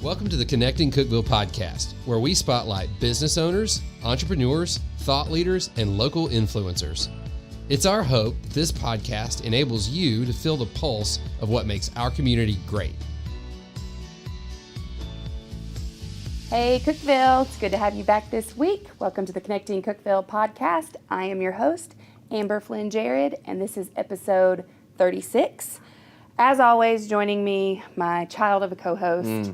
Welcome to the Connecting Cookeville podcast, where we spotlight business owners, entrepreneurs, thought leaders, and local influencers. It's our hope that this podcast enables you to feel the pulse of what makes our community great. Hey Cookeville, it's good to have you back this week. Welcome to the Connecting Cookeville podcast. I am your host, Amber Flynn Jared, and this is episode 36. As always, joining me, my child of a co-host,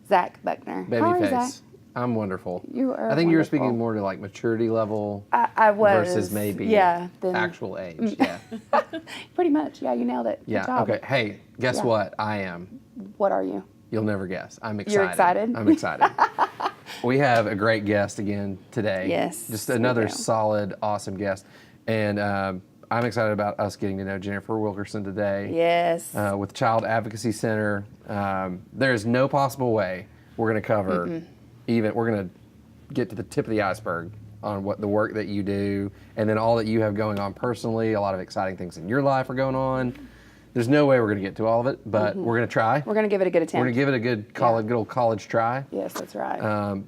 Zach Buckner. Babyface. I'm wonderful. You are I think you were wonderful. speaking more to like maturity level I was. versus maybe actual age. Yeah. Pretty much. Yeah, you nailed it. Good Yeah. job. Okay. Hey, guess what? I am. What are you? You'll never guess. I'm excited. You're excited? I'm excited. We have a great guest again today. Yes, Just we another do. solid, awesome guest. And I'm excited about us getting to know Jennifer Wilkerson today. Yes. With Child Advocacy Center. There is no possible way we're going to cover we're going to get to the tip of the iceberg on what the work that you do and then all that you have going on personally. A lot of exciting things in your life are going on. There's no way we're going to get to all of it, but we're going to try. We're going to give it a good attempt. We're going to give it a good old college try. Yes, that's right.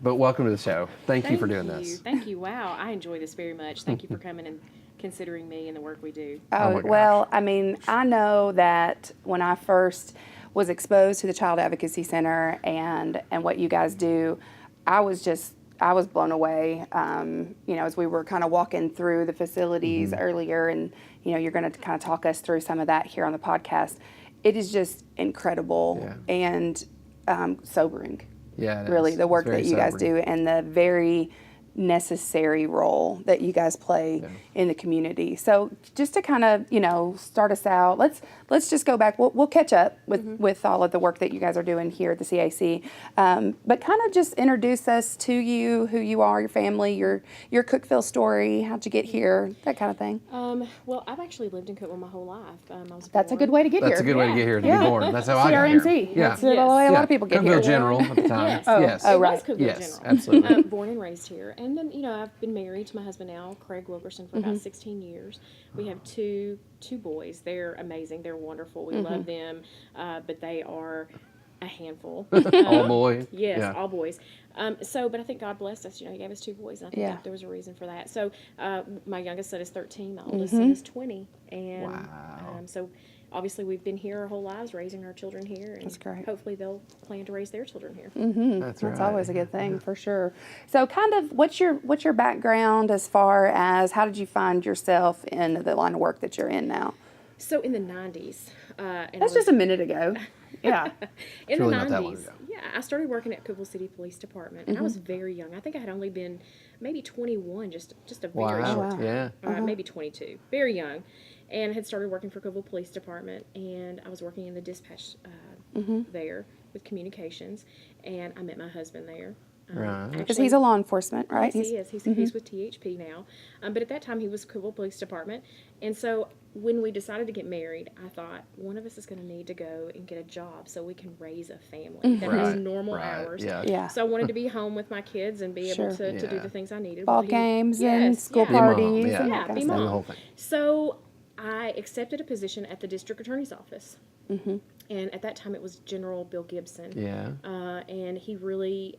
But welcome to the show. Thank you for doing this. Thank you. Wow, I enjoy this very much. Thank you for coming and considering me and the work we do. Oh my gosh. Well, I mean, I know that when I first was exposed to the Child Advocacy Center and what you guys do, I was blown away. As we were kind of walking through the facilities earlier, and you're going to kind of talk us through some of that here on the podcast. It is just incredible and sobering. Yeah, it really, is. the work It's very that you guys do sobering. and the very necessary role that you guys play in the community. So just to kind of, start us out, let's just go back. We'll catch up with all of the work that you guys are doing here at the CAC. But kind of just introduce us to you, who you are, your family, your Cookeville story, how'd you get here, that kind of thing. Well, I've actually lived in Cookeville my whole life. That's a good way to get here. That's a good way to get here, to be born. That's how I got CRMC. here. Yeah. That's the way a lot of people get Cookeville here. General at the time. Yes. Yes. Oh, It right. was Cookeville Yes, General. absolutely. Born and raised here. And then, I've been married to my husband now, Craig Wilkerson, for about 16 years. We have two boys. They're amazing. They're wonderful. We love them, but they are a handful. All boy. Yes, Yeah. all boys. But I think God blessed us. He gave us two boys, and I think that there was a reason for that. So my youngest son is 13. My oldest son is 20. And Wow. so obviously we've been here our whole lives, raising our children here. And That's great. hopefully they'll plan to raise their children here. That's right. That's always a good thing, for sure. So kind of what's your background as far as how did you find yourself in the line of work that you're in now? So in the 90s. And That's just a minute ago. Yeah. in really the not that long 90s. ago. Yeah, I started working at Cookeville City Police Department, and I was very young. I think I had only been maybe 21, just a very Wow. short time. Yeah. Maybe 22, very young, and had started working for Cookeville Police Department, and I was working in the dispatch there with communications, and I met my husband there. Right. Because he's a law enforcement, right? Yes, he is. He's with THP now. But at that time, he was Cookeville Police Department. And so when we decided to get married, I thought one of us is going to need to go and get a job so we can raise a family that has normal hours. Yeah. Yeah. So I wanted to be home with my kids and be able to do Yeah. the things I needed. Ball Well, he- games and Yes, school yeah. Be a mom, parties yeah. and Yeah, that kind be of mom. stuff. The whole thing. So I accepted a position at the district attorney's office. And at that time, it was General Bill Gibson. Yeah. And he really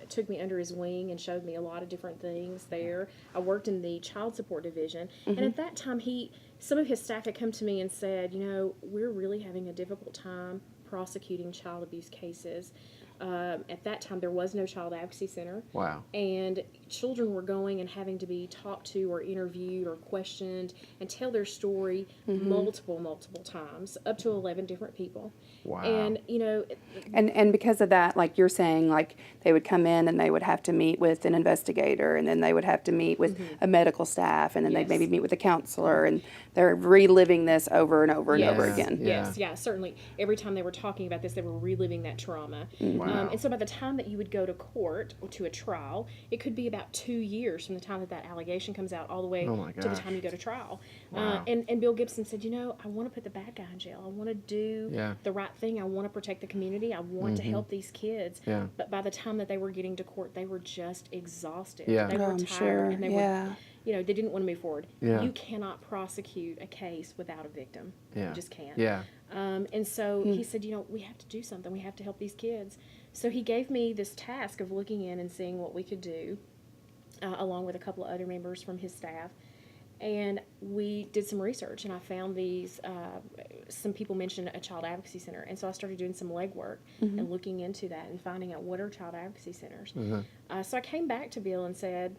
took me under his wing and showed me a lot of different things there. I worked in the child support division. And at that time, some of his staff had come to me and said, we're really having a difficult time prosecuting child abuse cases. At that time, there was no Child Advocacy Center. Wow. And children were going and having to be talked to or interviewed or questioned and tell their story multiple times, up to 11 different people. Wow. And, And because of that, like you're saying, like they would come in and they would have to meet with an investigator, and then they would have to meet with a medical staff, and then they'd maybe meet with a counselor, and they're reliving this over and over and over again. Yes, certainly. Every time they were talking about this, they were reliving that trauma. Wow. And so by the time that you would go to court or to a trial, it could be about 2 years from the time that allegation comes out all the way Oh my to the gosh. time you go to trial. Wow. And Bill Gibson said, I want to put the bad guy in jail. I want to do the right thing. I want to protect the community. I want to help these kids. Yeah. But by the time that they were getting to court, they were just exhausted. Yeah. They were I'm tired. sure. And they were, they didn't want to move forward. Yeah. You cannot prosecute a case without a victim. Yeah. You just can't. Yeah. And so he said, we have to do something. We have to help these kids. So he gave me this task of looking in and seeing what we could do, along with a couple of other members from his staff. And we did some research, and I found these, some people mentioned a Child Advocacy Center. And so I started doing some legwork and looking into that and finding out what are Child Advocacy Centers. So I came back to Bill and said,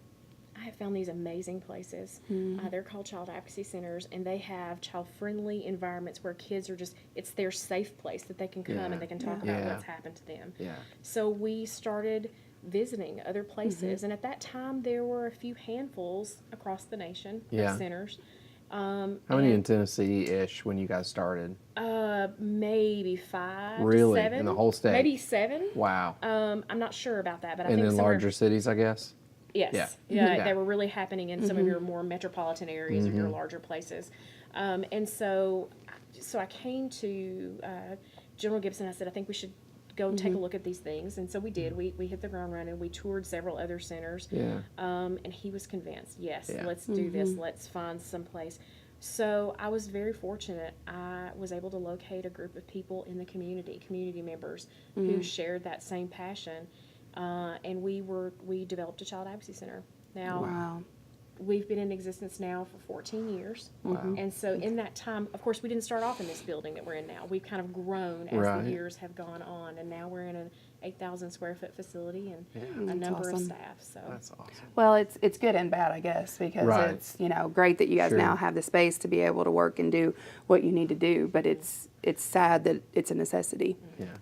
I have found these amazing places. They're called Child Advocacy Centers, and they have child-friendly environments where kids are it's their safe place that they can come and they can talk about what's happened to them. So we started visiting other places, and at that time there were a few handfuls across the nation of centers. How many in Tennessee-ish when you guys started? Maybe 5 really? to 7. In the whole state? Maybe 7. Wow. I'm not sure about that, but I and think in larger cities, I guess? Yes. Yeah. They were really happening in some of your more metropolitan areas or your larger places. And so I came to General Gibson. I said, I think we should go and take a look at these things. And so we did. We hit the ground running. We toured several other centers. And he was convinced, yes, let's do this. Let's find some place. So I was very fortunate. I was able to locate a group of people in the community members who shared that same passion. And we developed a Child Advocacy Center. Now, we've been in existence now for 14 years. And so in that time, of course, we didn't start off in this building that we're in now. We've kind of grown as the years have gone on, and now we're in an 8,000 square foot facility and a number of staff. So that's awesome. Well, it's good and bad, I guess, because it's great that you guys now have the space to be able to work and do what you need to do, but it's sad that it's a necessity.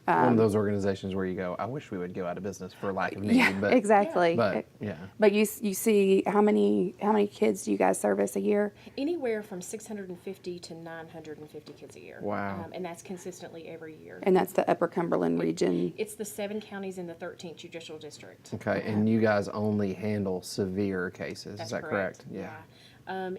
One of those organizations where you go, I wish we would go out of business for lack of need. But, exactly. But you see how many kids do you guys service a year? Anywhere from 650 to 950 kids a year. Wow. And that's consistently every year. And that's the Upper Cumberland region. It's the 7 counties in the 13th Judicial District. Okay, and you guys only handle severe cases, That's is that correct? Yeah.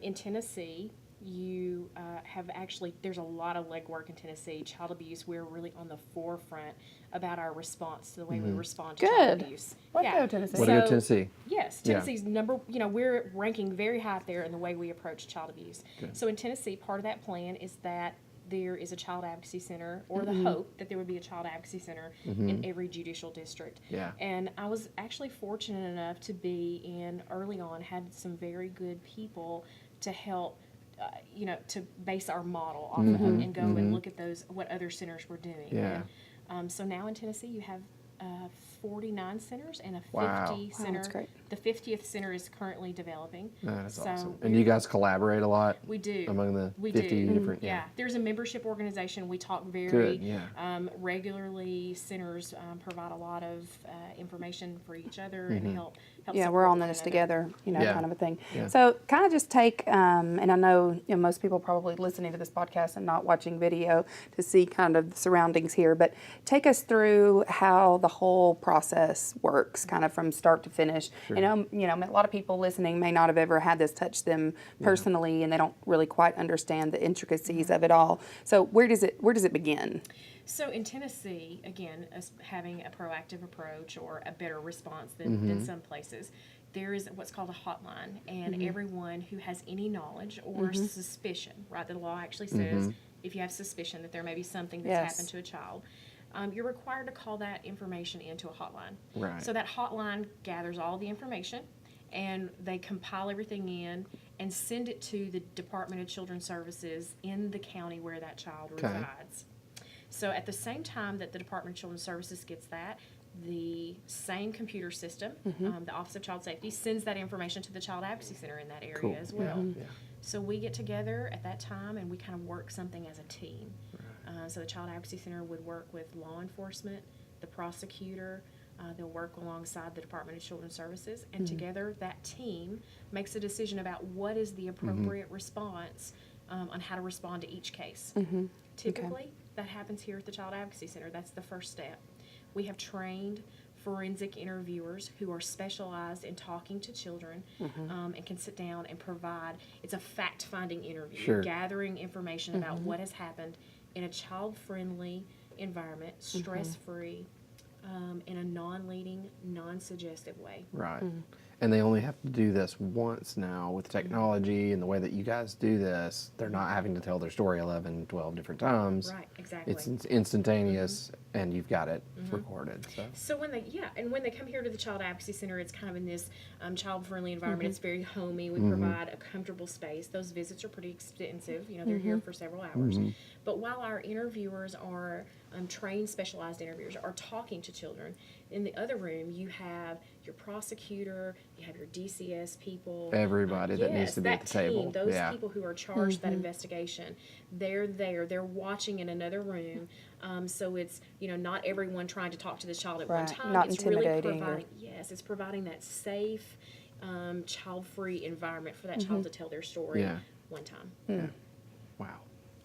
In Tennessee, you have actually, there's a lot of legwork in Tennessee. Child abuse, we're really on the forefront about our response to the way we respond to child abuse. Let's go Tennessee. What do you do, Tennessee? Yes, Tennessee's we're ranking very high there in the way we approach child abuse. So in Tennessee, part of that plan is that there is a Child Advocacy Center, or the hope that there would be a Child Advocacy Center in every judicial district. And I was actually fortunate enough to be in, early on, had some very good people to help, to base our model off of and go and look at what other centers were doing. And, so now in Tennessee you have 49 centers and a 50 center. That's great. The 50th center is currently developing. That's awesome. And you guys collaborate a lot? We do. Among the 50 different... There's a membership organization. We talk very regularly. Centers provide a lot of information for each other and help we're on this together, kind of a thing. So kind of just take, and I know most people probably listening to this podcast and not watching video to see kind of the surroundings here, but take us through how the whole process works, kind of from start to finish. A lot of people listening may not have ever had this touch them personally, and they don't really quite understand the intricacies of it all. So where does it begin? So in Tennessee, again, us having a proactive approach or a better response than some places, there is what's called a hotline, and everyone who has any knowledge or suspicion, right? The law actually says if you have suspicion that there may be something that's happened to a child, you're required to call that information into a hotline. Right. So that hotline gathers all the information, and they compile everything in and send it to the Department of Children's Services in the county where that child resides. So at the same time that the Department of Children's Services gets that, the same computer system, the Office of Child Safety, sends that information to the Child Advocacy Center in that area as well. So we get together at that time and we kind of work something as a team. So the Child Advocacy Center would work with law enforcement, the prosecutor, they'll work alongside the Department of Children's Services, and together that team makes a decision about what is the appropriate response on how to respond to each case. Typically, that happens here at the Child Advocacy Center. That's the first step. We have trained forensic interviewers who are specialized in talking to children and can sit down and provide, it's a fact-finding interview, gathering information about what has happened in a child-friendly environment, stress-free, in a non-leading, non-suggestive way. Right. and they only have to do this once now with technology and the way that you guys do this. They're not having to tell their story 11, 12 different times. Right, exactly. It's instantaneous, and you've got it recorded. So when they come here to the Child Advocacy Center, it's kind of in this child-friendly environment. It's very homey. We provide a comfortable space. Those visits are pretty extensive. You know, they're here for several hours. But while our interviewers are trained, specialized interviewers are talking to children, in the other room you have your prosecutor, you have your DCS people, Everybody that needs to be at the table. Those people who are charged that investigation, they're there. They're watching in another room. So it's, you know, not everyone trying to talk to this child at one time. Not it's intimidating. Really it's providing that safe, child-free environment for that child to tell their story one time. Wow.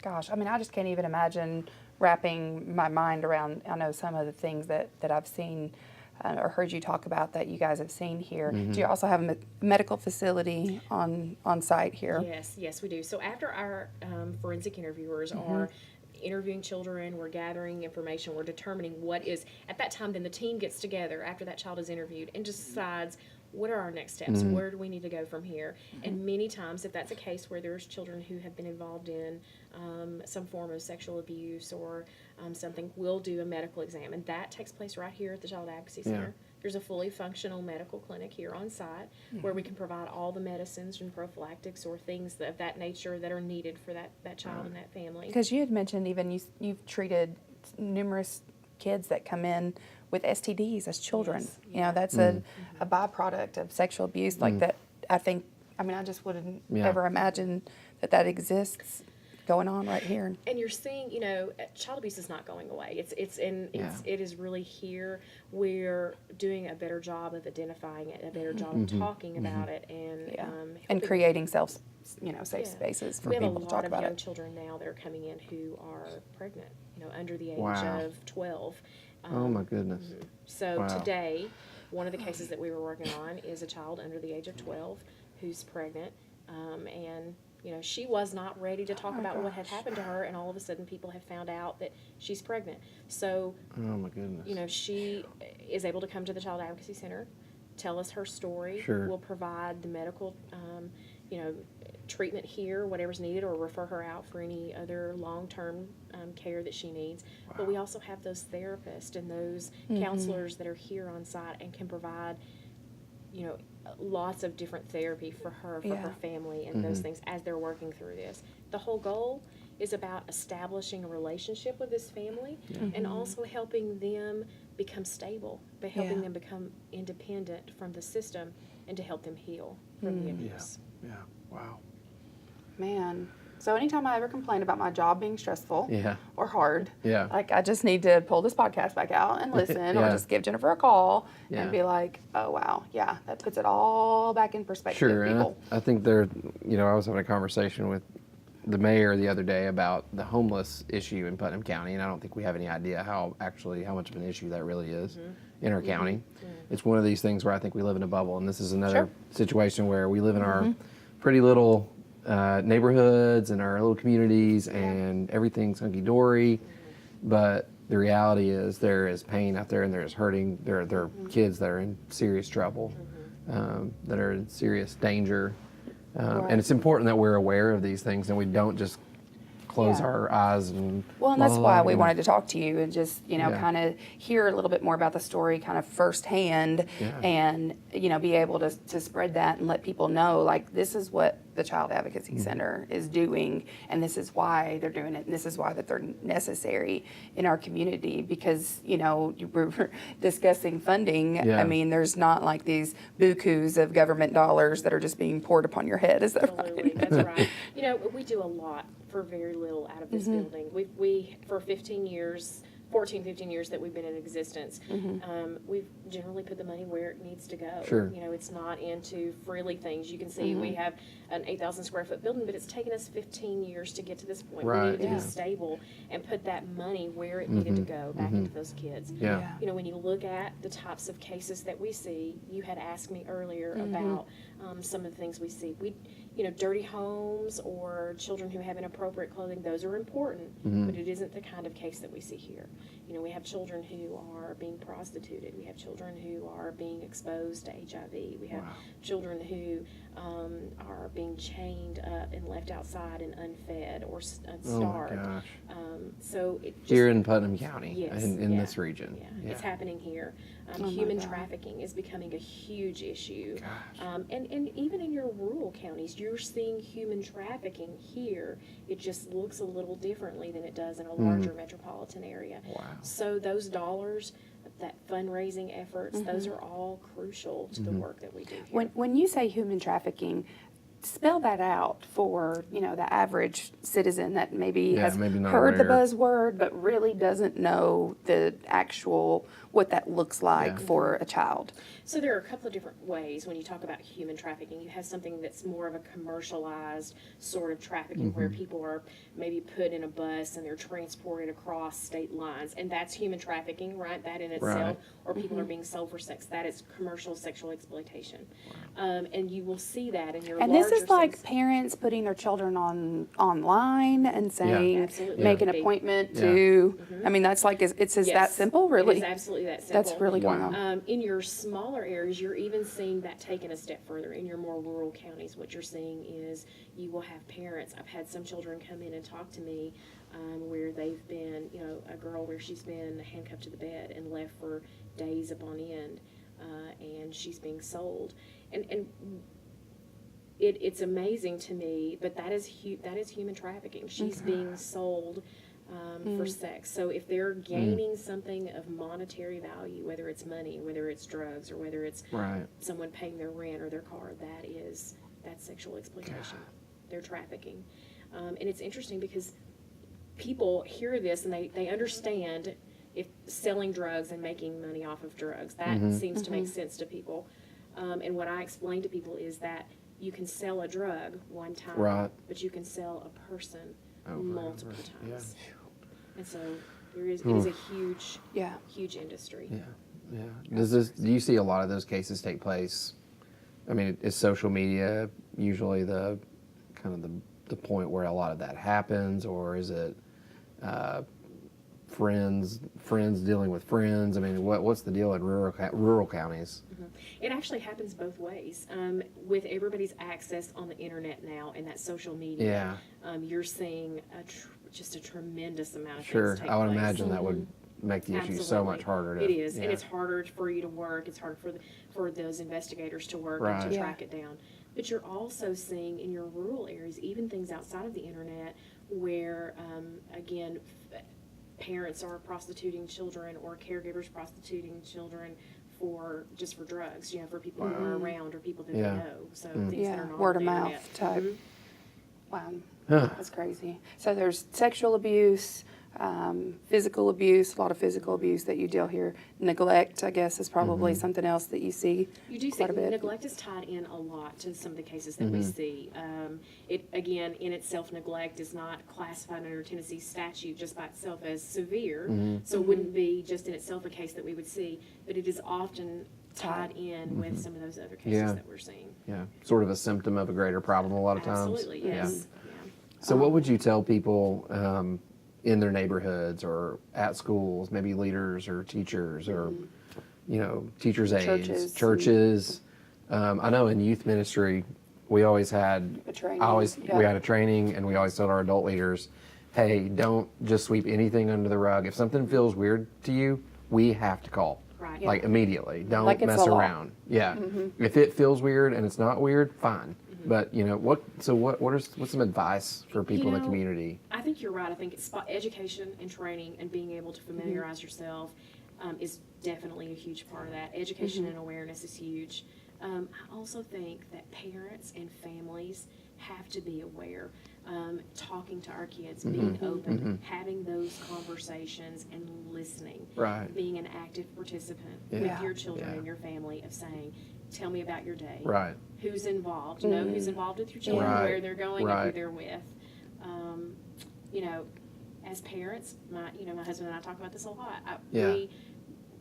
Gosh, I mean, I just can't even imagine wrapping my mind around, I know some of the things that I've seen or heard you talk about that you guys have seen here. Do you also have a medical facility on site here? Yes, we do. So after our forensic interviewers are interviewing children, we're gathering information, we're determining what is, at that time, then the team gets together after that child is interviewed and decides what are our next steps, where do we need to go from here. And many times, if that's a case where there's children who have been involved in some form of sexual abuse or something, we'll do a medical exam, and that takes place right here at the Child Advocacy Center. There's a fully functional medical clinic here on site where we can provide all the medicines and prophylactics or things of that nature that are needed for that child and that family. Because you had mentioned even you've treated numerous kids that come in with STDs as children. Yes. You know, that's a byproduct of sexual abuse like that. I just wouldn't ever imagine that exists going on right here. And you're seeing, you know, child abuse is not going away. It is really here. We're doing a better job of identifying it, a better job of talking about it, and creating safe spaces for we have people to talk about a lot of young it. children now that are coming in who are pregnant, you know, under the age of 12. Oh my goodness. So today, one of the cases that we were working on is a child under the age of 12 who's pregnant, and you know, she was not ready to talk about what had happened to her, and all of a sudden people have found out that she's pregnant. So, Oh my goodness. you know, she is able to come to the Child Advocacy Center, tell us her story. Sure. We'll provide the medical, treatment here, whatever's needed, or refer her out for any other long-term care that she needs. But we also have those therapists and those counselors that are here on site and can provide, you know, lots of different therapy for her, for her family, and those things as they're working through this. The whole goal is about establishing a relationship with this family and also helping them become stable, but helping them become independent from the system and to help them heal from the abuse. Yeah. Wow. Man. So anytime I ever complain about my job being stressful or hard, like I just need to pull this podcast back out and listen or just give Jennifer a call and be like, oh, wow, that puts it all back in perspective. Sure. And I think I was having a conversation with the mayor the other day about the homeless issue in Putnam County, and I don't think we have any idea how much of an issue that really is in our county. It's one of these things where I think we live in a bubble, and this is another situation where we live in our pretty little neighborhoods and our little communities, and everything's hunky-dory, but the reality is there is pain out there, and there is hurting. There are kids that are in serious trouble, that are in serious danger, and it's important that we're aware of these things and we don't just close our eyes and that's why we wanted to talk to you and just kind of hear a little bit more about the story kind of firsthand and be able to spread that and let people know, like, this is what the Child Advocacy Center is doing, and this is why they're doing it, and this is why that they're necessary in our community. Because you were discussing funding. I mean, there's not like these bukus of government dollars that are just being poured upon your head. Is that Absolutely, right? That's right. We do a lot for very little out of this building. We for 15 years that we've been in existence, we've generally put the money where it needs to go. Sure. It's not into frilly things. You can see we have an 8,000 square foot building, but it's taken us 15 years to get to this point. Right. We needed to be stable and put that money where it needed to go, back into those kids. Yeah. When you look at the types of cases that we see, you had asked me earlier about some of the things we see. dirty homes or children who have inappropriate clothing, those are important, but it isn't the kind of case that we see here. We have children who are being prostituted. We have children who are being exposed to HIV. We have children who are being chained up and left outside and unfed or starved. Oh my gosh. So it just, Here in Putnam County, yes, in this region. Yeah, it's happening here. Human trafficking is becoming a huge issue. And even in your rural counties, you're seeing human trafficking here. It just looks a little differently than it does in a larger metropolitan area. Wow. So those dollars, that fundraising efforts, those are all crucial to the work that we do here. When you say human trafficking, spell that out for the average citizen that maybe has maybe not heard the aware. buzzword but really doesn't know the actual what that looks like for a child. So there are a couple of different ways when you talk about human trafficking. You have something that's more of a commercialized sort of trafficking where people are maybe put in a bus and they're transported across state lines, and that's human trafficking, right? That in itself, Right. or people are being sold for sex. That is commercial sexual exploitation. And you will see that in your And this larger is like cities. parents putting their children online and saying, Absolutely. make an Yeah. appointment Yeah. to, I mean, that's like, it's just that Yes. simple, It really? is absolutely that simple. That's really going on. In your smaller areas, you're even seeing that taken a step further. In your more rural counties, what you're seeing is you will have parents. I've had some children come in and talk to me where they've been, a girl where she's been handcuffed to the bed and left for days upon end, and she's being sold. And it's amazing to me, but that is human trafficking. She's being sold for sex. So if they're gaining something of monetary value, whether it's money, whether it's drugs, or whether it's Right. someone paying their rent or their car, that's sexual exploitation. They're trafficking. And it's interesting because people hear this and they understand if selling drugs and making money off of drugs, that seems to make sense to people. And what I explain to people is that you can sell a drug one time, Right. but you can sell a person Over multiple and over. times. And so it is a huge, Yeah. huge industry. Yeah. Do you see a lot of those cases take place? I mean, is social media usually the kind of the point where a lot of that happens, or is it friends dealing with friends? I mean, what's the deal in rural counties? It actually happens both ways. With everybody's access on the internet now and that social media, you're seeing just a tremendous amount of Sure, things take I would place. imagine that would make the issue so much harder. It is, yeah. and it's harder for you to work. It's harder for those investigators to work Right. and to Yeah. track it down. But you're also seeing in your rural areas, even things outside of the internet, where again, parents are prostituting children or caregivers prostituting children for drugs. For people who are around or people that Yeah. they know. So things that are not Word on of the mouth internet. type. Mm-hmm. Wow, Huh. that's crazy. So there's sexual abuse, physical abuse, a lot of physical abuse that you deal here. Neglect, I guess, is probably something else that you see. You do see quite a bit. neglect is tied in a lot to some of the cases that we see. It again, in itself, neglect is not classified under Tennessee's statute just by itself as severe, so it wouldn't be just in itself a case that we would see, but it is often tied in with some of those other cases Yeah. that we're seeing. Yeah, sort of a symptom of a greater problem a lot of times. Absolutely, yes. Yeah. So what would you tell people in their neighborhoods or at schools, maybe leaders or teachers or, teachers' aides, churches? I know in youth ministry, we always had, A training, we had a training, and we always told our adult leaders, hey, don't just sweep anything under the rug. If something feels weird to you, we have to call. Right. Like immediately. Don't Like it's mess the law. around. Yeah. If it feels weird and it's not weird, fine. But what's some advice for people in the community? I think you're right. I think it's education and training and being able to familiarize yourself is definitely a huge part of that. Education and awareness is huge. I also think that parents and families have to be aware. Talking to our kids, being open, having those conversations and listening. Right. Being an active participant Yeah. with your children Yeah. and your family of saying, tell me about your day. Right. Who's involved? Know who's involved with your children, Right. where they're going, and Right. who they're with. As parents, my husband and I talk about this a lot. Yeah.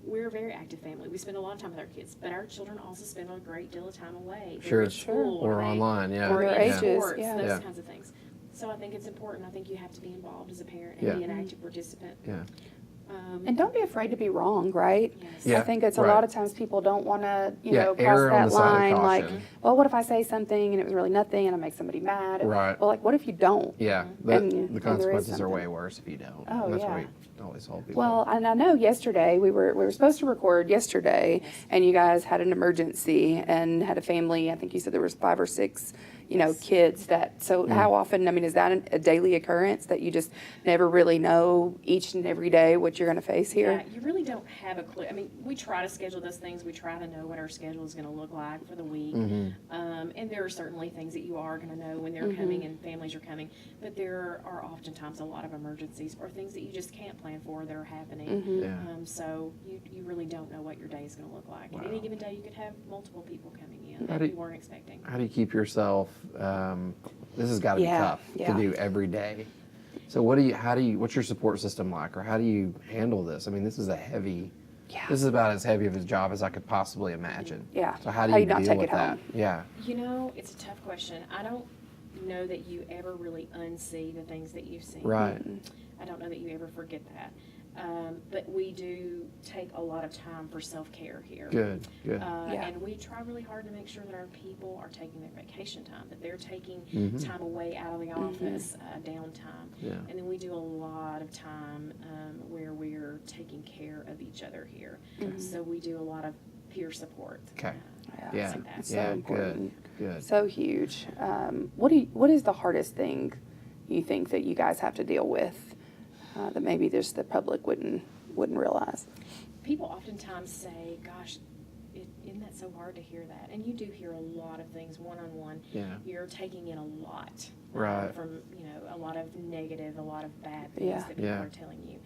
we're a very active family. We spend a lot of time with our kids, but our children also spend a great deal of time away. They're Sure. at school, Or online, yeah. or Their in ages, sports, yeah. those Yeah. kinds of things. So I think it's important. I think you have to be involved as a parent Yeah. and be an active participant. Yeah. And don't be afraid to be wrong, right? Yes. Yeah, I think it's a right. lot of times people don't want to, Yeah, cross err on that the side of line. Like, caution. well, what if I say something and it was really nothing and I make somebody mad? Right. Well, like, what if you don't? Yeah. And The there is consequences are something. way worse if you don't. Oh, That's yeah. what we always told people. Well, and I know yesterday we were supposed to record yesterday, and you guys had an emergency and had a family. I think you said there was 5 or 6, kids. So how often? I mean, is that a daily occurrence that you just never really know each and every day what you're going to face here? Yeah, you really don't have a clue. I mean, we try to schedule those things. We try to know what our schedule is going to look like for the week. And there are certainly things that you are going to know when they're coming and families are coming. But there are oftentimes a lot of emergencies or things that you just can't plan for that are happening. Yeah. So you really don't know what your day is going to look like. And any given day, you could have multiple people coming in How that do you weren't expecting. How do you keep yourself? This has got to be Yeah, tough yeah. to do every day. So what's your support system like, or how do you handle this? I mean, this is Yeah. this is about as heavy of a job as I could possibly imagine. Yeah. So how do How you you not deal take with it that? home? Yeah. It's a tough question. I don't know that you ever really unsee the things that you've seen. Right. I don't know that you ever forget that. But we do take a lot of time for self-care here. Good. Good. Yeah. And we try really hard to make sure that our people are taking their vacation time, that they're taking time away out of the office, downtime. Yeah. And then we do a lot of time where we're taking care of each other here. So we do a lot of peer support. Okay. Yeah. Yeah. It's so Yeah. important. Good. So huge. What is the hardest thing you think that you guys have to deal with that maybe just the public wouldn't realize? People oftentimes say, gosh, isn't that so hard to hear that? And you do hear a lot of things one-on-one. Yeah. You're taking in a lot. Right. From, a lot of negative, a lot of bad things Yeah. that people Yeah. are telling you.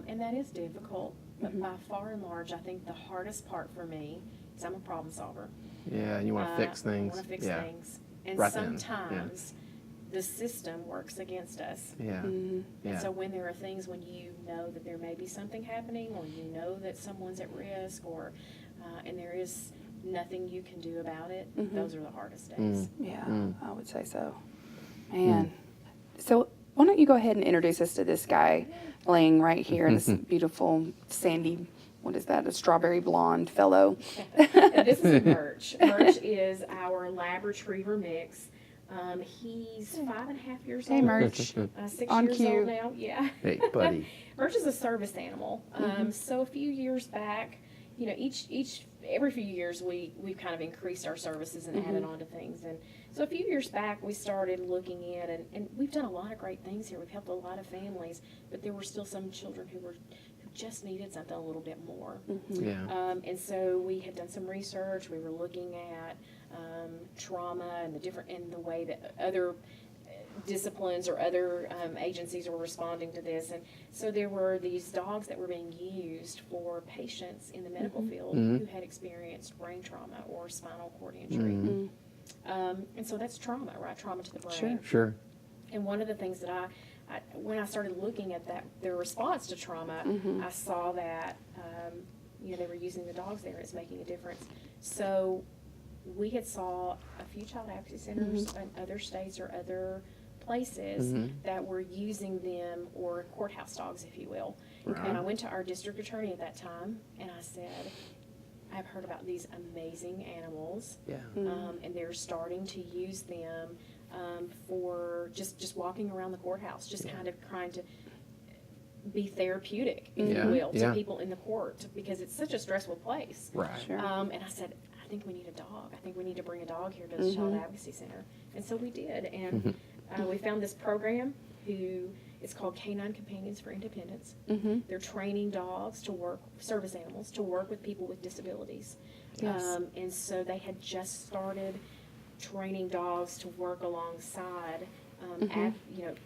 And that is difficult. But by far and large, I think the hardest part for me is I'm a problem solver. Yeah. And you want to fix I things. want to fix Yeah. things. And Right then, yeah. sometimes the system works against us. Yeah. And Yeah. so when there are things when you know that there may be something happening, or you know that someone's at risk, or and there is nothing you can do about it, those are the hardest days. Yeah, I would say so. Man. So why don't you go ahead and introduce us to this guy laying right here, this beautiful sandy, what is that, a strawberry blonde fellow? And this is Merch. Merch is our lab retriever mix. He's 5.5 years old. Hey, Merch. 6 On years cue. old now. Yeah. Hey, buddy. Merch is a service animal. So a few years back, every few years we've kind of increased our services and added on to things. And so a few years back we started looking at, and we've done a lot of great things here. We've helped a lot of families, but there were still some children who just needed something a little bit more. Yeah. And so we had done some research. We were looking at trauma and the way that other disciplines or other agencies were responding to this. And so there were these dogs that were being used for patients in the medical field who had experienced brain trauma or spinal cord injury. And so that's trauma, right? Trauma to the brain. Sure. And one of the things that when I started looking at their response to trauma, I saw that they were using the dogs there. It's making a difference. So we had saw a few child advocacy centers in other states or other places that were using them, or courthouse dogs, if you will. Right. And I went to our district attorney at that time, and I said, I've heard about these amazing animals, Yeah. and they're starting to use them for just walking around the courthouse, just kind of trying to be therapeutic, if Yeah. you will, to Yeah. people in the court, because it's such a stressful place. Right. Sure. And I said, I think we need a dog. I think we need to bring a dog here to the Child Advocacy Center. And so we did. And we found this program it's called Canine Companions for Independence. They're training dogs to work, service animals, to work with people with disabilities. Yes. And so they had just started training dogs to work alongside at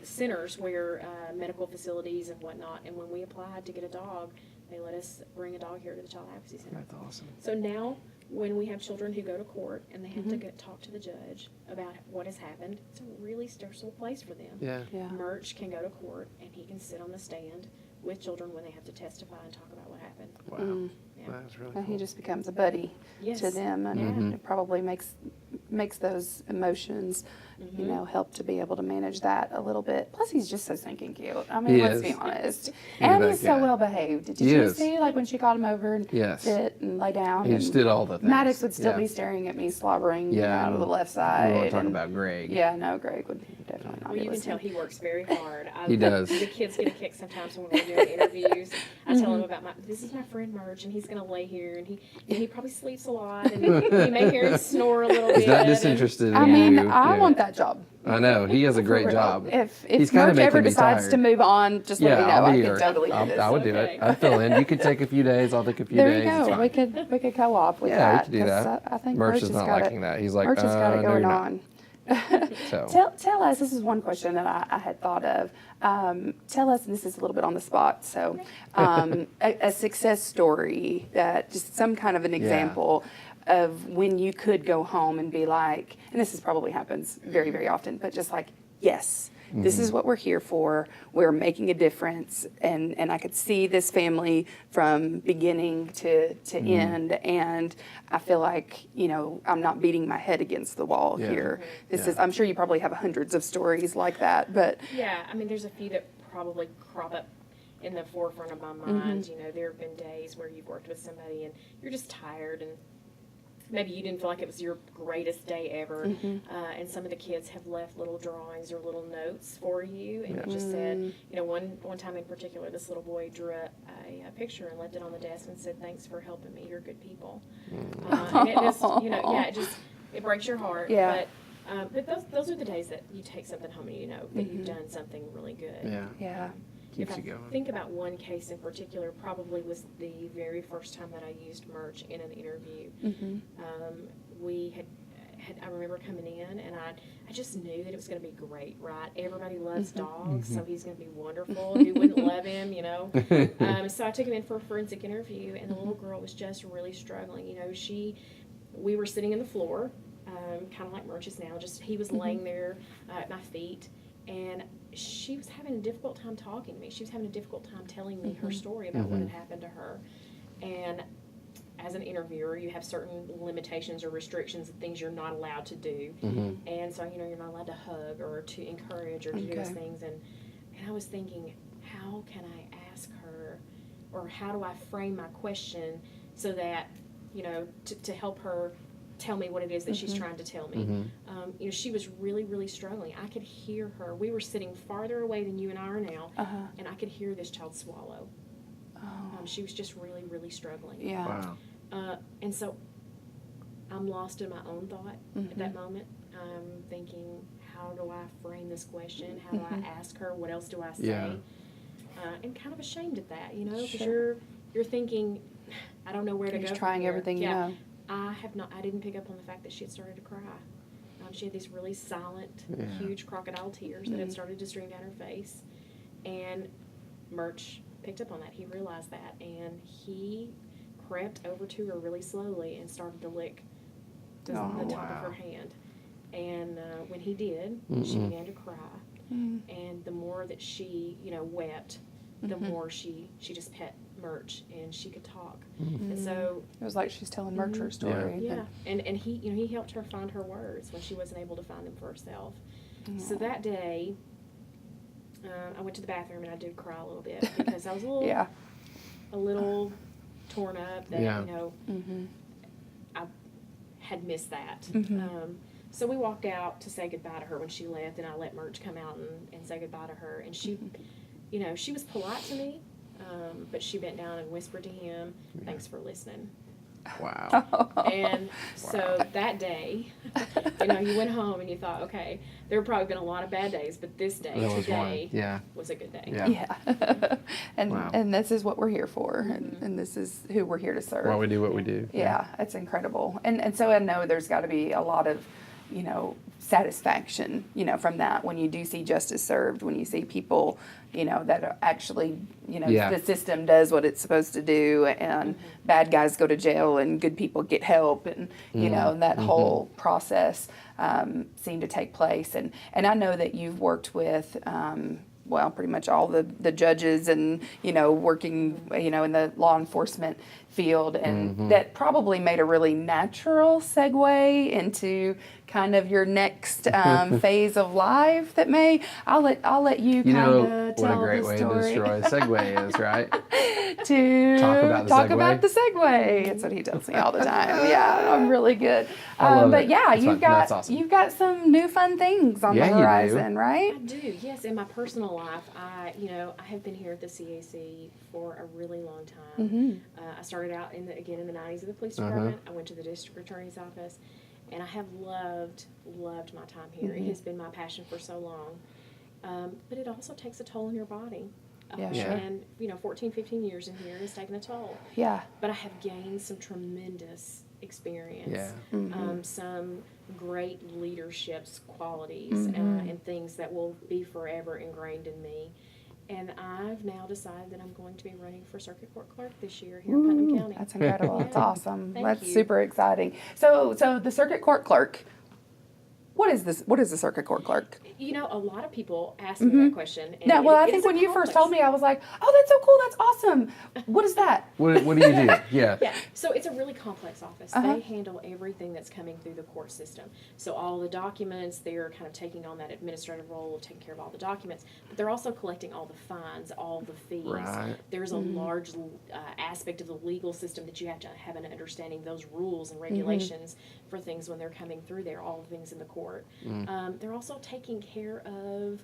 centers where medical facilities and whatnot. And when we applied to get a dog, they let us bring a dog here to the Child Advocacy Center. That's awesome. So now, when we have children who go to court and they have to talk to the judge about what has happened, it's a really stressful place for them. Yeah. Yeah. Merch can go to court and he can sit on the stand with children when they have to testify and talk about what happened. Wow. Yeah. That's really And cool. he just becomes a buddy Yes. to them, and it probably makes those emotions, help to be able to manage that a little bit. Plus, he's just so stinking cute. I mean, He let's is. be honest. He's And that he's so guy. well behaved. Did He you is. see, like, when she called him over and Yes. sit and lay down? He and just did all the things. Maddox would still Yeah. be staring at me, slobbering Yeah, out of the left We side. want to talk and- about Greg. Yeah, no, Greg would definitely not Well, be you can listening. tell he works very hard. He does. The kids get a kick sometimes when we're doing interviews. I tell him about this is my friend Merch, and he's going to lay here, and he probably sleeps a lot, and you may hear him snore a little bit. He's not and- disinterested in I you. mean, I Yeah. want that job. I know. He has a great For real. job. If He's kinda Merch ever making me decides tired. to move on, just let me know. I'll be I here. could totally do this. I would do Okay. it. I'd fill in. You could take a few days. I'll take a few There days. you It's go. fine. We could co-op with Yeah, we that. could do 'cause that. I think Merch Merch is has not got liking that. He's like, Merch has got it no, going you're not. on. So Tell us, this is one question that I had thought of. Tell us, and this is a little bit on the spot, so a success story, that just some kind of an example of when you could go home and be like, and this is probably happens very, very often, but just like, yes, this is what we're here for. We're making a difference, and I could see this family from beginning to end, and I feel like, I'm not beating my head against the wall Yeah. here. This Yeah. is, I'm sure you probably have hundreds of stories like that, but Yeah, I mean, there's a few that probably crop up in the forefront of my mind. There have been days where you've worked with somebody and you're just tired, and maybe you didn't feel like it was your greatest day ever. And some of the kids have left little drawings or little notes for you, and it just said, one time in particular, this little boy drew a picture and left it on the desk and said, "Thanks for helping me. You're good people." And it just, it breaks your heart. Yeah. But those are the days that you take something home and you know that you've done something really good. yeah. Keeps If you I going. think about one case in particular, probably was the very first time that I used Merch in an interview. We had I remember coming in, and I just knew that it was going to be great, right? Everybody loves dogs, so he's going to be wonderful. Who wouldn't love him, So I took him in for a forensic interview, and the little girl was just really struggling. We were sitting in the floor, kind of like Merch is now, just he was laying there at my feet, and she was having a difficult time talking to me. She was having a difficult time telling me her story about what had happened to her. And as an interviewer, you have certain limitations or restrictions and things you're not allowed to do. And so, you're not allowed to hug or to encourage or to do those things. And I was thinking, how can I ask her, or how do I frame my question so that, to help her tell me what it is that she's trying to tell me. She was really, really struggling. I could hear her. We were sitting farther away than you and I are now, and I could hear this child swallow. She was just really, really struggling. Yeah. Wow. And so I'm lost in my own thought at that moment. I'm thinking, how do I frame this question? How do I ask her? What else do I say? Yeah. And kind of ashamed at that, because Sure. you're thinking, I don't know where to You're go. just trying from here. everything you Yeah. know. I didn't pick up on the fact that she had started to cry. She had these really silent, huge crocodile tears that had started to stream down her face. And Merch picked up on that. He realized that, and he crept over to her really slowly and started to lick the top of her hand. And when he did, she began to cry. And the more that she, wept, the more she just pet Merch, and she could talk. And so It was like she's telling Merch her story. yeah, and he helped her find her words when she wasn't able to find them for herself. So that day, I went to the bathroom and I did cry a little bit because I was a little torn up that I had missed that. So we walked out to say goodbye to her when she left, and I let Merch come out and say goodbye to her. And she, she was polite to me, but she bent down and whispered to him, "Thanks for listening." Wow. And so that day, you went home and you thought, okay, there have probably been a lot of bad days, but this day, That was today, one. Yeah. was a good day. Yeah. Yeah. and Wow. and this is what we're here for, and this is who we're here to serve. Why we do what we do. Yeah, it's incredible. And so I know there's got to be a lot of, satisfaction, from that when you do see justice served, when you see people, that are actually, the system does what it's supposed to do, and bad guys go to jail and good people get help, and, and that whole process seemed to take place. And I know that you've worked with, pretty much all the judges and, working, in the law enforcement field. And that probably made a really natural segue into kind of your next phase of life that I'll let you kind of tell what a great the way story. to destroy a segue is, right? To talk about the segue. That's what he tells me all the time. Yeah, I'm really good. I love but it. yeah, That's fun. That's awesome. you've got some new fun things on the Yeah, you do. horizon, right? I do, yes. In my personal life, I have been here at the CAC for a really long time. I started out in the 90s at the police department. I went to the district attorney's office, and I have loved my time here. It has been my passion for so long. But it also takes a toll on your body. Yeah, sure. And, 14, 15 years in here has taken a toll. Yeah. But I have gained some tremendous experience. Yeah. Some great leadership qualities and things that will be forever ingrained in me. And I've now decided that I'm going to be running for circuit court clerk this year here in Putnam County. That's incredible. That's awesome. Thank That's you. super exciting. So the circuit court clerk. What is this? What is the circuit court clerk? A lot of people ask me that question. And No, well, I it think is a when you first complex- told me, I was like, "Oh, that's so cool! That's awesome! What is that?" What do you do? Yeah. Yeah, so it's a really complex office. They handle everything that's coming through the court system. So all the documents, they're kind of taking on that administrative role of taking care of all the documents, but they're also collecting all the fines, all the fees. Right. There's a large aspect of the legal system that you have to have an understanding of those rules and regulations for things when they're coming through there, all the things in the court. They're also taking care of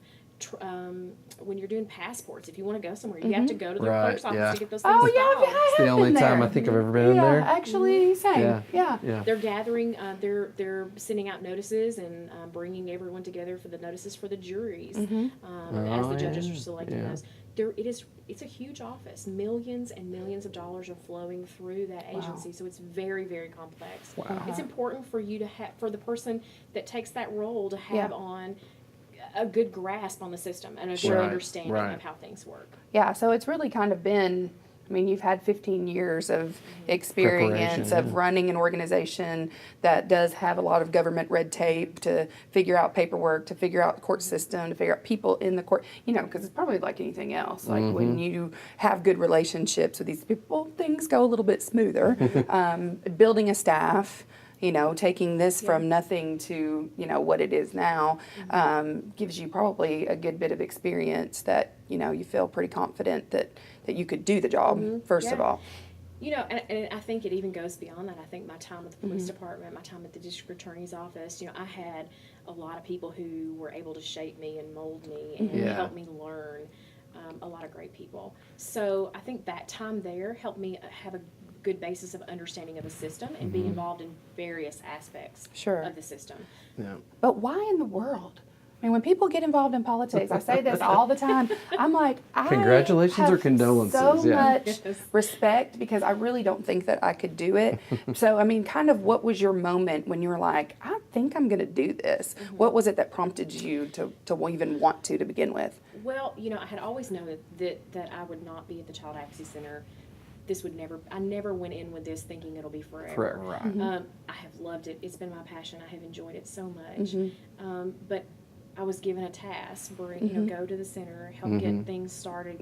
when you're doing passports. If you want to go somewhere, you have to go to the Right, clerk's office yeah. to get those things Oh yeah, filed. It's the have only been time there. I think I've ever been in there. Actually, same. Yeah. They're gathering, they're sending out notices and bringing everyone together for the notices for the juries as the judges are selecting those. It's a huge office. Millions and millions of dollars are flowing through that agency, so it's very, very complex. Wow. It's important for you to for the person that takes that role to have on a good grasp on the system and a good understanding of how things work. Yeah, so it's really kind of been, you've had 15 years of experience Preparation, of running an organization that does have a lot of government red tape to figure out paperwork, to figure out the court system, to figure out people in the court, because it's probably like anything else. Like when you have good relationships with these people, things go a little bit smoother. Building a staff, taking this from nothing to, what it is now, gives you probably a good bit of experience that, you feel pretty confident that you could do the job, first of all. And I think it even goes beyond that. I think my time at the police department, my time at the district attorney's office, I had a lot of people who were able to shape me and mold me and help me learn, a lot of great people. So I think that time there helped me have a good basis of understanding of the system and be involved in various aspects of the system. Yeah. But why in the world? When people get involved in politics, I say this all the time, I'm like, Congratulations I have or condolences, so yeah. much respect because I really don't think that I could do it. So, kind of what was your moment when you were like, I think I'm going to do this? What was it that prompted you to even want to begin with? Well, I had always known that I would not be at the Child Advocacy Center. I never went in with this thinking it'll be forever. Right. I have loved it. It's been my passion. I have enjoyed it so much. But I was given a task, go to the center, help get things started,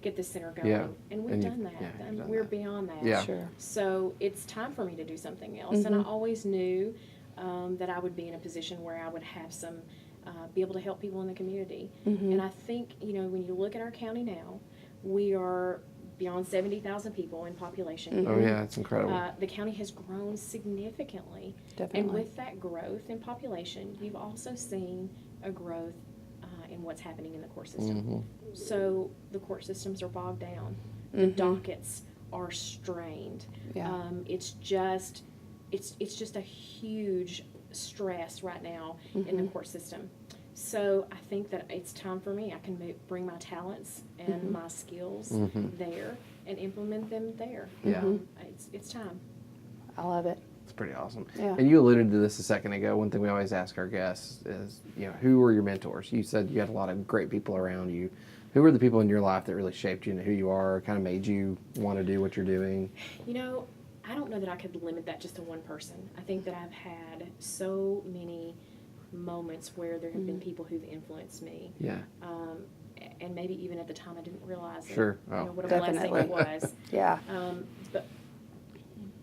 get the center going. And we've done that. We're beyond that. Yeah. Sure. So it's time for me to do something else. And I always knew that I would be in a position where I would have be able to help people in the community. And I think, when you look at our county now, we are beyond 70,000 people in population. Oh yeah, it's incredible. The county has grown significantly. Definitely. And with that growth in population, you've also seen a growth in what's happening in the court system. So the court systems are bogged down. The dockets are strained. Yeah. It's just a huge stress right now in the court system. So I think that it's time for me. I can bring my talents and my skills there and implement them there. Yeah. It's time. I love it. It's pretty awesome. Yeah. And you alluded to this a second ago. One thing we always ask our guests is, who were your mentors? You said you had a lot of great people around you. Who were the people in your life that really shaped you into who you are, kind of made you want to do what you're doing? I don't know that I could limit that just to one person. I think that I've had so many moments where there have been people who've influenced me. Yeah. and maybe even at the time I didn't realize Sure. what a Definitely. blessing it was. Yeah. But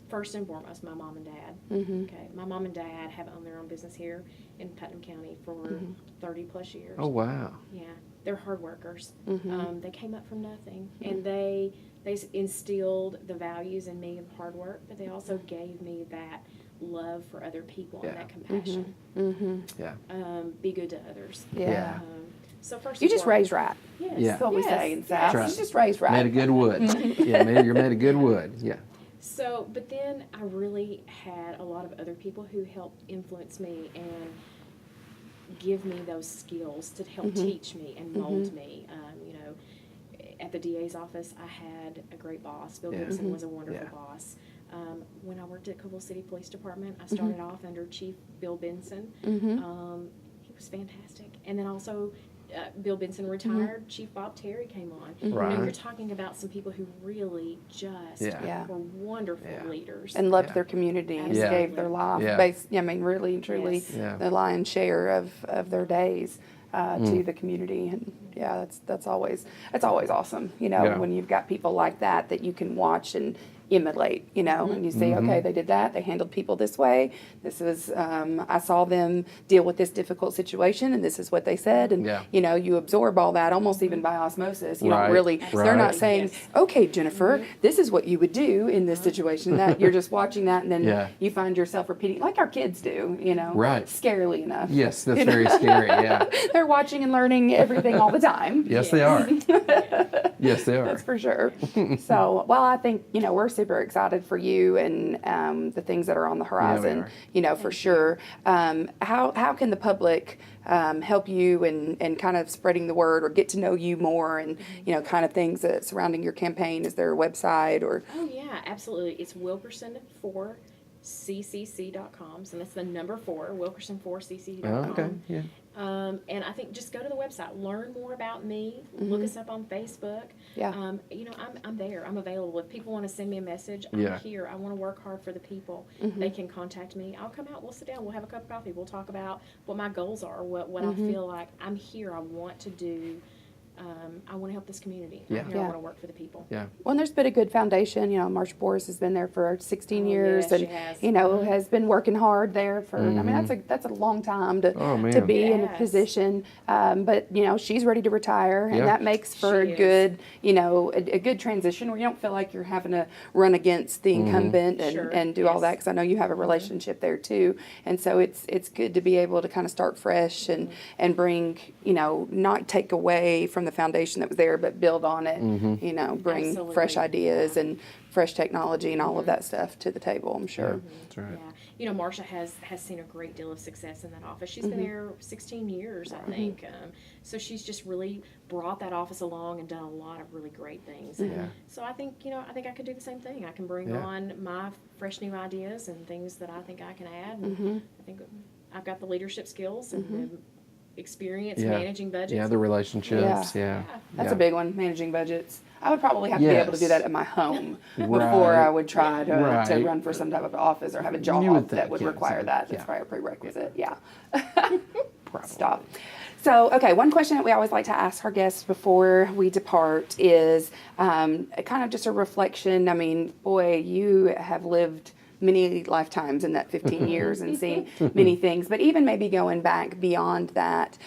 first and foremost, my mom and dad. Mm-hmm. Okay, my mom and dad have owned their own business here in Putnam County for 30 plus years. Oh, wow. Yeah, they're hard workers. Mm-hmm. They came up from nothing, and they instilled the values in me of hard work, but they also gave me that love for other people and that compassion. Mm-hmm. Yeah. Be good to others. Yeah. So first, You and just foremost- raised right. Yes. Yeah. That's what we say in South. That's right. You just raised right. Made of good wood. Yeah, you're made of good wood. Yeah. So, but then I really had a lot of other people who helped influence me and give me those skills to help teach me and mold me. At the DA's office, I had a great boss. Bill Gibson was a wonderful boss. When I worked at Cookeville City Police Department, I started off under Chief Bill Benson. He was fantastic. And then also, Bill Benson retired, Chief Bob Terry came on. Right. You're talking about some people who really just Yeah. were wonderful leaders. And loved Yeah. their communities, Yeah. gave their life, Yeah. really and truly, Yes. Yeah. the lion's share of their days to the community. And yeah, that's always awesome, Yeah. when you've got people like that you can watch and emulate, and you see, okay, they did that, they handled people this way, this was, I saw them deal with this difficult situation, and this is what they said, and, you absorb all that almost even by osmosis. You Right, don't really, they're not right. saying, Yes. okay, Jennifer, this is what you would do in this situation, that you're just watching that, and then Yeah. you find yourself repeating, like our kids do, Right. scarily enough. Yes, that's very scary. Yeah. They're watching and learning everything all the time. Yes, they are. Yes, they are. That's for sure. So, well, I think, we're super excited for you and the things that are on the horizon, for sure. How can the public help you and kind of spreading the word or get to know you more and, kind of things that surrounding your campaign? Is there a website or? Oh, yeah, absolutely. It's Wilkerson4ccc.com. So that's the number 4, Wilkerson4cc.com. Oh, okay. Yeah. And I think just go to the website, learn more about me, look us up on Facebook. Yeah. I'm there. I'm available. If people want to send me a message, I'm Yeah. here. I want to work hard for the people. They can contact me. I'll come out. We'll sit down. We'll have a cup of coffee. We'll talk about what my goals are, what I feel like. I'm here. I want to do. I want to help this community. Yeah. I'm here. Yeah. I want to work for the people. Yeah. Well, and there's been a good foundation. Marsha Boris has been there for 16 Oh, years, yes, and she has. has been working hard there for. I mean, that's a long time to Oh, man. to be in a Yes. position. But she's ready to retire, and Yeah. that makes for She a is. good, a good transition where you don't feel like you're having to run against the incumbent and, Sure. and do all Yes. that. Because I know you have a relationship there too, and so it's good to be able to kind of start fresh and bring not take away from the foundation that was there, but build on it. Bring Absolutely. fresh ideas and fresh technology and all of that stuff to the table. I'm sure. That's right. Yeah, Marsha has seen a great deal of success in that office. She's been there 16 years, I think. So she's just really brought that office along and done a lot of really great things. And Yeah. so I think I think I could do the same thing. I can bring Yeah. on my fresh new ideas and things that I think I can add. And I think I've got the leadership skills and the experience Yeah. managing budgets. Yeah, the relationships. Yeah. That's Yeah. a big one, managing budgets. I would probably have to be able to do Yes. that at my home Right. before I would try to Right. run for some type of office or have a job You would that think, would yeah, require so, that. That's yeah. probably a prerequisite. Yeah. Probably. Stop. So, okay, one question that we always like to ask our guests before we depart is kind of just a reflection. I mean, boy, you have lived many lifetimes in that 15 years and seen many things, but even maybe going back beyond that,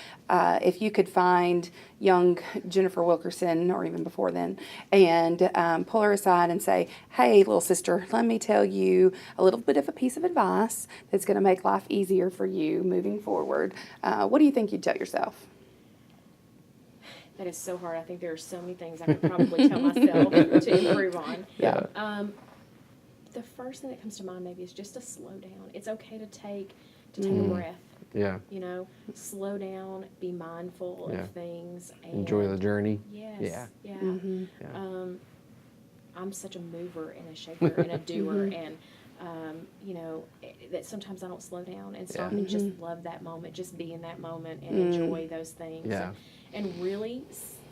if you could find young Jennifer Wilkerson, or even before then, and pull her aside and say, hey, little sister, let me tell you a little bit of a piece of advice that's going to make life easier for you moving forward, what do you think you'd tell yourself? That is so hard. I think there are so many things I could probably tell myself to improve on. Yeah. The first thing that comes to mind maybe is just to slow down. It's okay to take a breath. Yeah. Slow down, be mindful Yeah. of things. And Enjoy the journey. Yes. Yeah. Yeah. Yeah. I'm such a mover and a shaker and a doer, and that sometimes I don't slow down and stop and just love that moment, just be in that moment and enjoy those things. Yeah. And really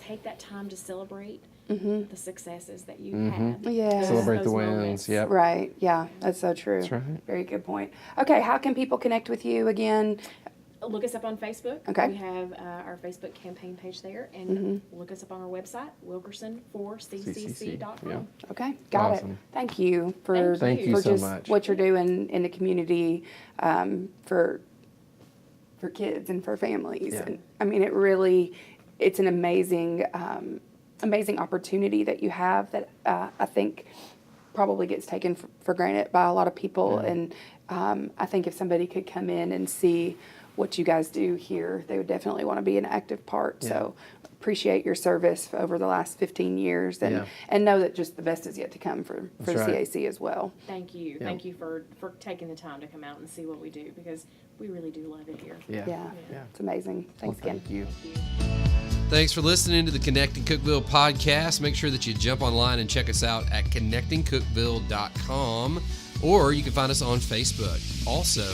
take that time to celebrate the successes that you had. Yeah. Celebrate Those the wins. moments. Yep. Right. Yeah, that's so true. That's right. Very good point. Okay, how can people connect with you again? Look us up on Facebook. Okay. We have our Facebook campaign page there, and look us up on our website, wilkerson4ccc.com. Yeah. Okay, got Awesome. it. Thank you for Thank you for so just much. what you're doing in the community for kids and for families. Yeah. And I mean, it's an amazing amazing opportunity that you have that I think probably gets taken for granted by a lot of people. And I think if somebody could come in and see what you guys do here, they would definitely want to be an active part. So appreciate your service over the last 15 years and know that just the best is yet to come for the right. CAC as well. Thank you. Thank you for taking the time to come out and see what we do, because we really do love it here. Yeah, it's amazing. Thanks again. Thank you. Thanks for listening to the Connecting Cookeville podcast. Make sure that you jump online and check us out at connectingcookeville.com, or you can find us on Facebook. Also,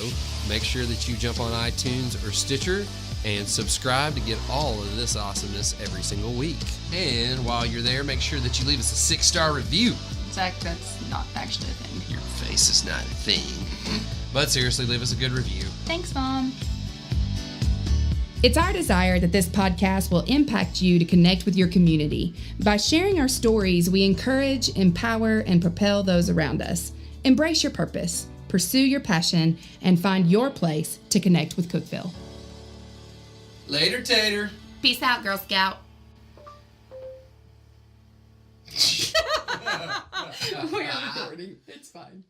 make sure that you jump on iTunes or Stitcher and subscribe to get all of this awesomeness every single week. And while you're there, make sure that you leave us a 6-star review. Zach, that's not actually a thing. Your face is not a thing. But seriously, leave us a good review. Thanks, Mom. It's our desire that this podcast will impact you to connect with your community. By sharing our stories, we encourage, empower, and propel those around us. Embrace your purpose, pursue your passion, and find your place to connect with Cookeville. Later, Tater. Peace out, Girl Scout. We're recording. It's fine.